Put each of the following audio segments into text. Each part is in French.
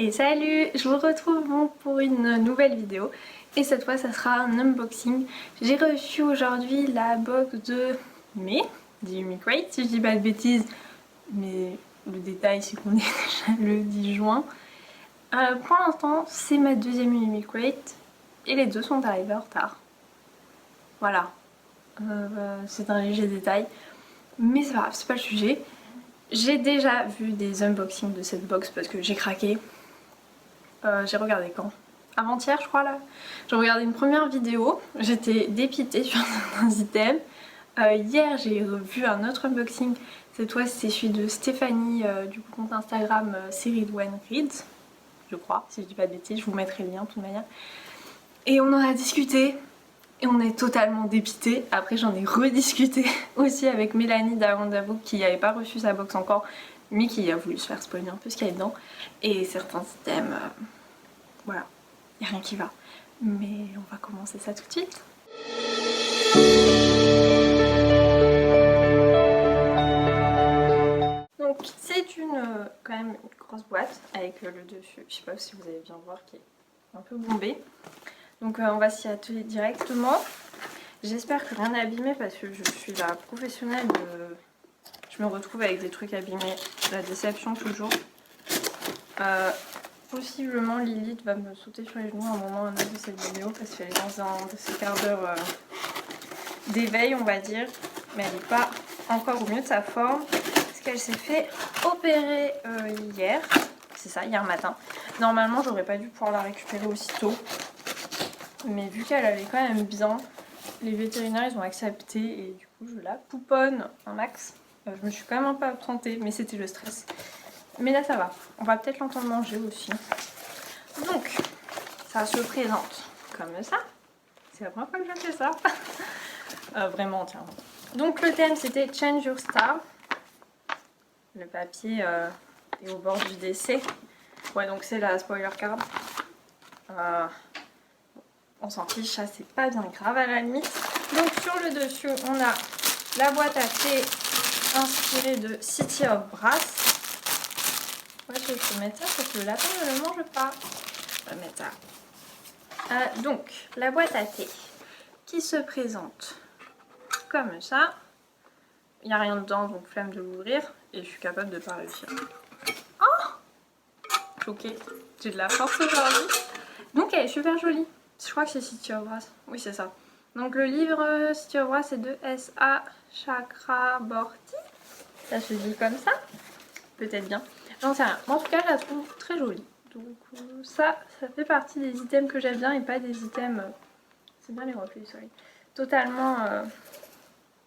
Et salut, je vous retrouve pour une nouvelle vidéo et cette fois ça sera un unboxing. J'ai reçu aujourd'hui la box de mai du Unicrate, si je dis pas de bêtises, mais le détail c'est qu'on est déjà le 10 juin. Pour l'instant c'est ma deuxième Unicrate et les deux sont arrivés en retard. Voilà, c'est un léger détail, mais c'est pas grave, c'est pas le sujet. J'ai déjà vu des unboxings de cette box parce que j'ai craqué. J'ai regardé quand? Avant-hier je crois là. J'ai regardé une première vidéo, j'étais dépitée sur certains items. Hier j'ai vu un autre unboxing, cette fois c'est celui de Stéphanie du compte Instagram Series One Reads, je crois, si je dis pas de bêtises, je vous mettrai le lien de toute manière. Et on en a discuté et on est totalement dépité. Après j'en ai rediscuté aussi avec Mélanie d'Avondavouk qui n'avait pas reçu sa box encore mais qui a voulu se faire spoiler un peu ce qu'il y a dedans. Et certains items, voilà, il n'y a rien qui va. Mais on va commencer ça tout de suite. Donc c'est quand même une grosse boîte avec le dessus, je sais pas si vous allez bien voir, qui est un peu bombé. Donc on va s'y atteler directement. J'espère que rien n'est abîmé parce que je suis la professionnelle de... Je me retrouve avec des trucs abîmés, la déception toujours. Possiblement Lilith va me sauter sur les genoux à un moment ou à un autre de cette vidéo parce qu'elle est dans un de ces quarts d'heure d'éveil on va dire. Mais elle n'est pas encore au mieux de sa forme parce qu'elle s'est fait opérer hier. C'est ça, hier matin. Normalement j'aurais pas dû pouvoir la récupérer aussitôt. Mais vu qu'elle allait quand même bien, les vétérinaires ils ont accepté et du coup je la pouponne un max. Je me suis quand même un peu absentée mais c'était le stress. Mais là ça va, on va peut-être l'entendre manger aussi. Donc, ça se présente comme ça. C'est la première fois que je fais ça. Vraiment entièrement. Donc le thème c'était Change Your Star. Le papier est au bord du décès. Ouais, donc c'est la spoiler card. On s'en fiche, ça c'est pas bien grave à la limite. Donc sur le dessus, on a la boîte à thé inspirée de City of Brass. Ouais, je peux mettre ça parce que le lapin ne le mange pas. On va mettre ça. Donc, la boîte à thé qui se présente comme ça. Il n'y a rien dedans, donc flemme de l'ouvrir. Et je suis capable de ne pas réussir. Oh! Choquée. J'ai de la force aujourd'hui. Donc, elle est super jolie. Je crois que c'est City of Brass. Oui, c'est ça. Donc, le livre City of Brass, c'est de S.A. Chakraborty. Ça se dit comme ça. Peut-être bien. J'en sais rien. Mais en tout cas, je la trouve très jolie. Donc ça fait partie des items que j'aime bien et pas des items... C'est bien les reflets du soleil. Totalement...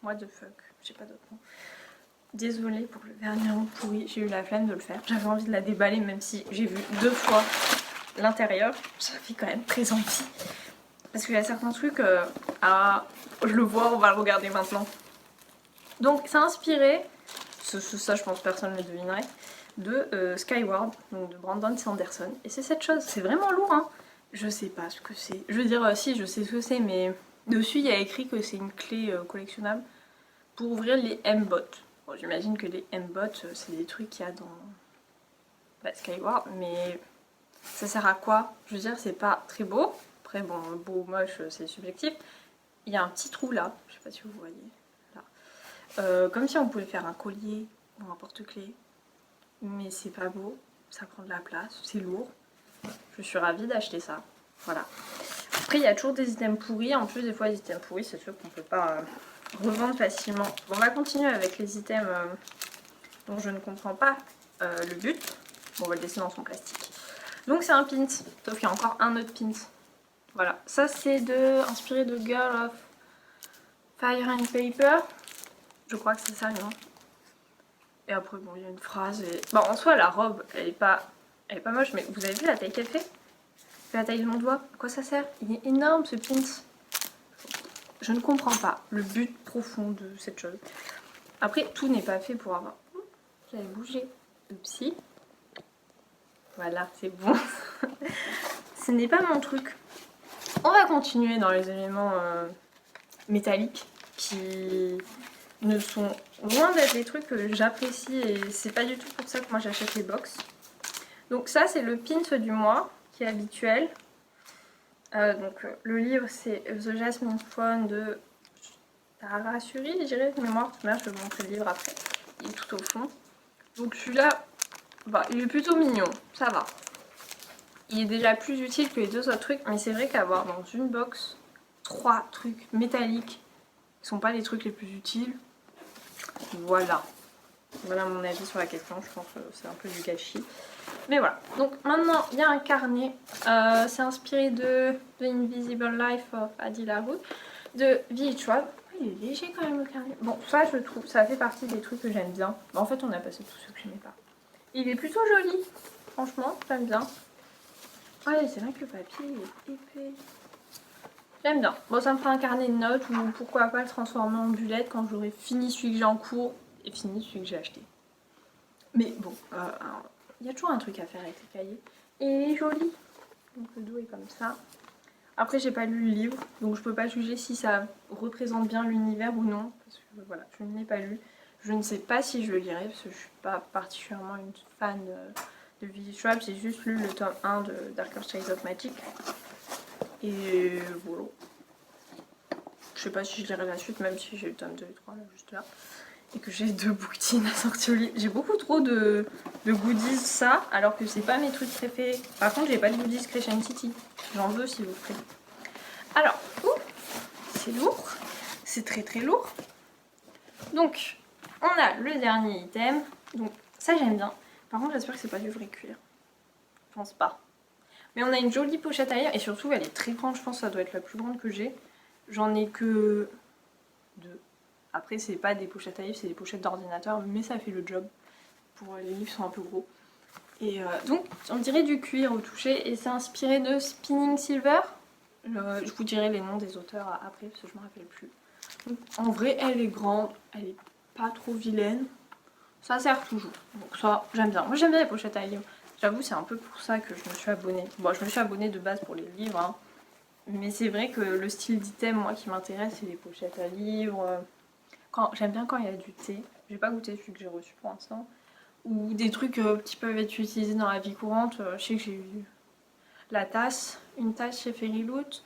what the fuck. Je sais pas d'autre mot. Désolée pour le vernis pourri. J'ai eu la flemme de le faire. J'avais envie de la déballer même si j'ai vu 2 fois l'intérieur. Ça fait quand même très envie. Parce qu'il y a certains trucs... je le vois, on va le regarder maintenant. Donc c'est inspiré... Ça je pense personne ne le devinerait. De Skyward, donc de Brandon Sanderson. Et c'est cette chose, c'est vraiment lourd, hein. Je sais pas ce que c'est. Je veux dire, si, je sais ce que c'est, mais dessus, il y a écrit que c'est une clé collectionnable pour ouvrir les M-Bots. Bon, j'imagine que les M-Bots, c'est des trucs qu'il y a dans Skyward, mais ça sert à quoi? Je veux dire, c'est pas très beau. Après, bon, beau, moche, c'est subjectif. Il y a un petit trou là, je sais pas si vous voyez, là. Comme si on pouvait faire un collier ou un porte-clés. Mais c'est pas beau, ça prend de la place, c'est lourd. Je suis ravie d'acheter ça. Voilà. Après, il y a toujours des items pourris. En plus, des fois, les items pourris, c'est sûr qu'on peut pas revendre facilement. Bon, on va continuer avec les items dont je ne comprends pas le but. Bon, on va le laisser dans son plastique. Donc, c'est un pint. Sauf qu'il y a encore un autre pint. Voilà. Ça, c'est inspiré de Girl of Fire and Paper. Je crois que c'est ça, non? Et après, bon, il y a une phrase et... Bon, en soi, la robe, elle est pas moche, mais vous avez vu la taille qu'elle fait? La taille de mon doigt, à quoi ça sert? Il est énorme, ce pint. Je ne comprends pas le but profond de cette chose. Après, tout n'est pas fait pour avoir... J'avais bougé. Oupsie. Voilà, c'est bon. Ce n'est pas mon truc. On va continuer dans les éléments métalliques qui... ne sont loin d'être des trucs que j'apprécie et c'est pas du tout pour ça que moi j'achète les box. Donc ça c'est le pins du mois qui est habituel. Le livre c'est The Jasmine Throne de Tara Suri, je dirais de mémoire. Je vais vous montrer le livre après. Il est tout au fond. Donc celui-là, bah, il est plutôt mignon, ça va. Il est déjà plus utile que les deux autres trucs, mais c'est vrai qu'avoir dans une box 3 trucs métalliques qui sont pas les trucs les plus utiles, voilà. Voilà mon avis sur la question, je pense que c'est un peu du gâchis. Mais voilà, donc maintenant il y a un carnet, c'est inspiré de The Invisible Life of Adila Hood de V.H. Schwab. Il est léger quand même le carnet. Bon, ça je trouve, ça fait partie des trucs que j'aime bien. En fait on a passé tous ceux que j'aimais pas. Il est plutôt joli, franchement, j'aime bien. Ouais, c'est vrai que le papier est épais. J'aime bien. Bon, ça me fera un carnet de notes ou pourquoi pas le transformer en bullet quand j'aurai fini celui que j'ai en cours et fini celui que j'ai acheté. Mais bon, il y a toujours un truc à faire avec les cahiers. Et il est joli. Donc le dos est comme ça. Après, j'ai pas lu le livre, donc je peux pas juger si ça représente bien l'univers ou non. Parce que voilà, je ne l'ai pas lu. Je ne sais pas si je le lirai parce que je suis pas particulièrement une fan de V.H. Schwab. J'ai juste lu le tome 1 de Darker Shades of Magic. Et voilà. Je sais pas si je lirai la suite, même si j'ai le tome 2 et 3 là, juste là. Et que j'ai 2 bouquetines à sortir au livre. J'ai beaucoup trop de goodies, ça, alors que c'est pas mes trucs préférés. Par contre, j'ai pas de goodies Crescent City. J'en veux si vous voulez. Alors, c'est lourd. C'est très très lourd. Donc, on a le dernier item. Donc, ça j'aime bien. Par contre, j'espère que c'est pas du vrai cuir. Je pense pas. Mais on a une jolie pochette à lire et surtout, elle est très grande. Je pense que ça doit être la plus grande que j'ai. J'en ai que 2. Après, c'est pas des pochettes à livres, c'est des pochettes d'ordinateur, mais ça fait le job. Pour les livres sont un peu gros. Et donc, on dirait du cuir au toucher et c'est inspiré de Spinning Silver. Je vous dirai les noms des auteurs après parce que je me rappelle plus. Donc, en vrai, elle est grande, elle est pas trop vilaine. Ça sert toujours. Donc ça, j'aime bien. Moi, j'aime bien les pochettes à livres. J'avoue, c'est un peu pour ça que je me suis abonnée. Bon, je me suis abonnée de base pour les livres, hein. Mais c'est vrai que le style d'item, moi, qui m'intéresse, c'est les pochettes à livres. J'aime bien quand il y a du thé. J'ai pas goûté celui que j'ai reçu pour l'instant. Ou des trucs qui peuvent être utilisés dans la vie courante. Je sais que j'ai eu la tasse, une tasse chez Fairyloot.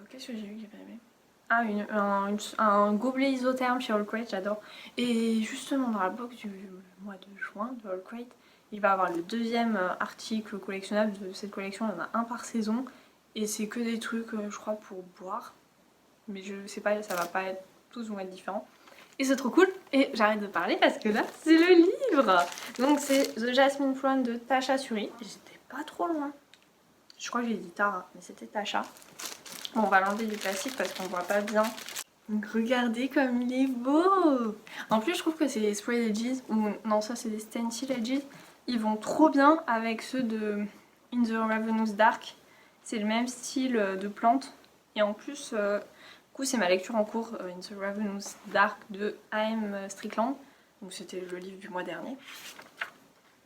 Qu'est-ce que j'ai eu que j'ai pas aimé? Ah, un gobelet isotherme chez All Crate, j'adore. Et justement, dans la box du mois de juin de All Crate, il va y avoir le deuxième article collectionnable de cette collection. Il y en a un par saison. Et c'est que des trucs, je crois, pour boire. Mais je sais pas, ça va pas être... Tous vont être différents. Et c'est trop cool. Et j'arrête de parler parce que là, c'est le livre. Donc c'est The Jasmine Throne de Tasha Suri. J'étais pas trop loin. Je crois que j'ai dit Tara, mais c'était Tasha. Bon, on va l'enlever du plastique parce qu'on voit pas bien. Donc regardez comme il est beau. En plus, je trouve que ces Spread Edges, ou non, ça c'est des Stencil Edges, ils vont trop bien avec ceux de In the Ravenous Dark. C'est le même style de plante. Et en plus... c'est ma lecture en cours, In the Ravenous Dark de A.M. Strickland. Donc c'était le livre du mois dernier.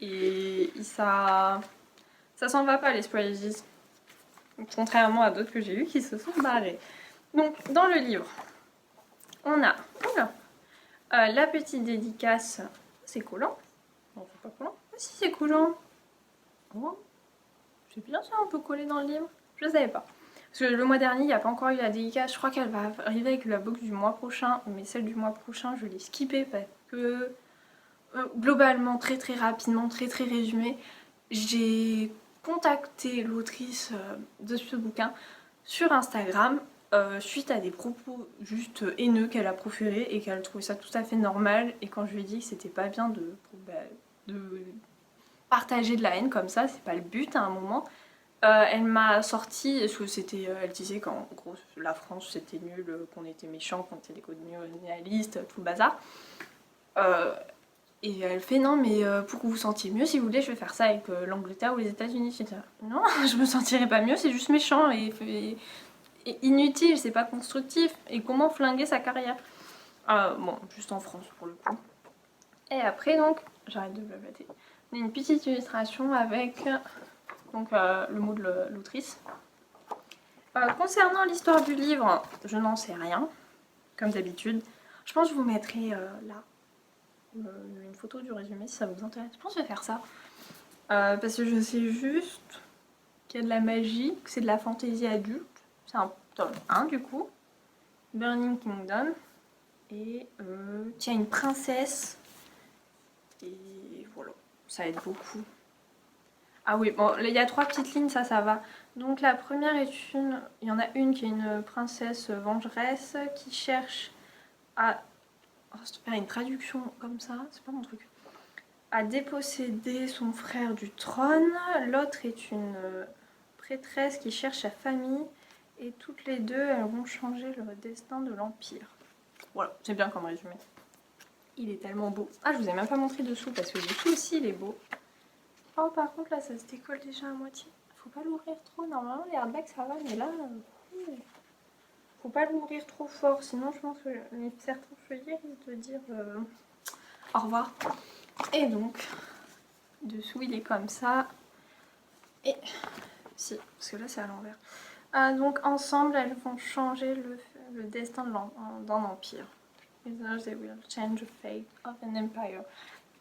Et ça s'en va pas les Spreads. Contrairement à d'autres que j'ai eu qui se sont barrés. Donc dans le livre, on a la petite dédicace. C'est collant. Non, c'est pas collant. Ah si, c'est collant. Oh. C'est bien ça, on peut coller dans le livre. Je savais pas. Parce que le mois dernier, il n'y a pas encore eu la dédicace. Je crois qu'elle va arriver avec la box du mois prochain. Mais celle du mois prochain, je l'ai skippée parce que globalement, très très rapidement, très très résumé, j'ai contacté l'autrice de ce bouquin sur Instagram suite à des propos juste haineux qu'elle a proférés et qu'elle trouvait ça tout à fait normal. Et quand je lui ai dit que c'était pas bien de partager de la haine comme ça, c'est pas le but à un moment. Elle m'a sorti, parce que c'était, elle disait qu'en gros la France c'était nul, qu'on était méchants, qu'on était des colonialistes, tout le bazar. Et elle fait non mais pour que vous vous sentiez mieux, si vous voulez je vais faire ça avec l'Angleterre ou les États-Unis. Non, je me sentirais pas mieux, c'est juste méchant et inutile, c'est pas constructif. Et comment flinguer sa carrière? Bon, juste en France pour le coup. Et après donc, j'arrête de blablater. On a une petite illustration avec... donc le mot de l'autrice. Concernant l'histoire du livre, je n'en sais rien, comme d'habitude. Je pense que je vous mettrai là une photo du résumé si ça vous intéresse. Je pense que je vais faire ça. Parce que je sais juste qu'il y a de la magie, que c'est de la fantaisie adulte. C'est un tome 1 du coup. Burning Kingdom. Et qu'il y a une princesse. Et voilà, ça aide beaucoup. Ah oui, bon, il y a 3 petites lignes, ça va. Donc la première est une... Il y en a une qui est une princesse vengeresse qui cherche à... Oh, faire une traduction comme ça, c'est pas mon truc. À déposséder son frère du trône. L'autre est une prêtresse qui cherche sa famille. Et toutes les deux, elles vont changer le destin de l'Empire. Voilà, c'est bien comme résumé. Il est tellement beau. Ah, je vous ai même pas montré dessous parce que dessous aussi il est beau. Oh, par contre là ça se décolle déjà à moitié. Faut pas l'ouvrir trop. Normalement les hardbacks ça va, mais là, faut pas l'ouvrir trop fort. Sinon je pense que certains feuillets risquent de dire au revoir. Et donc, dessous il est comme ça. Et si, parce que là c'est à l'envers. Donc ensemble elles vont changer le destin d'un empire. They will change the fate of an empire.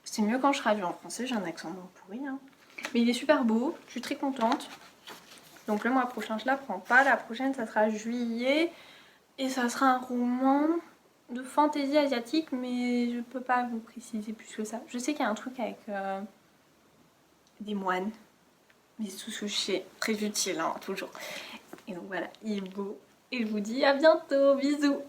C'est mieux quand je traduis en français, j'ai un accent moins pourri. Hein. Mais il est super beau, je suis très contente. Donc le mois prochain, je la prends pas. La prochaine, ça sera juillet. Et ça sera un roman de fantaisie asiatique, mais je peux pas vous préciser plus que ça. Je sais qu'il y a un truc avec des moines. Mais c'est tout ce que je sais, très utile, hein, toujours. Et donc voilà, il est beau. Et je vous dis à bientôt, bisous.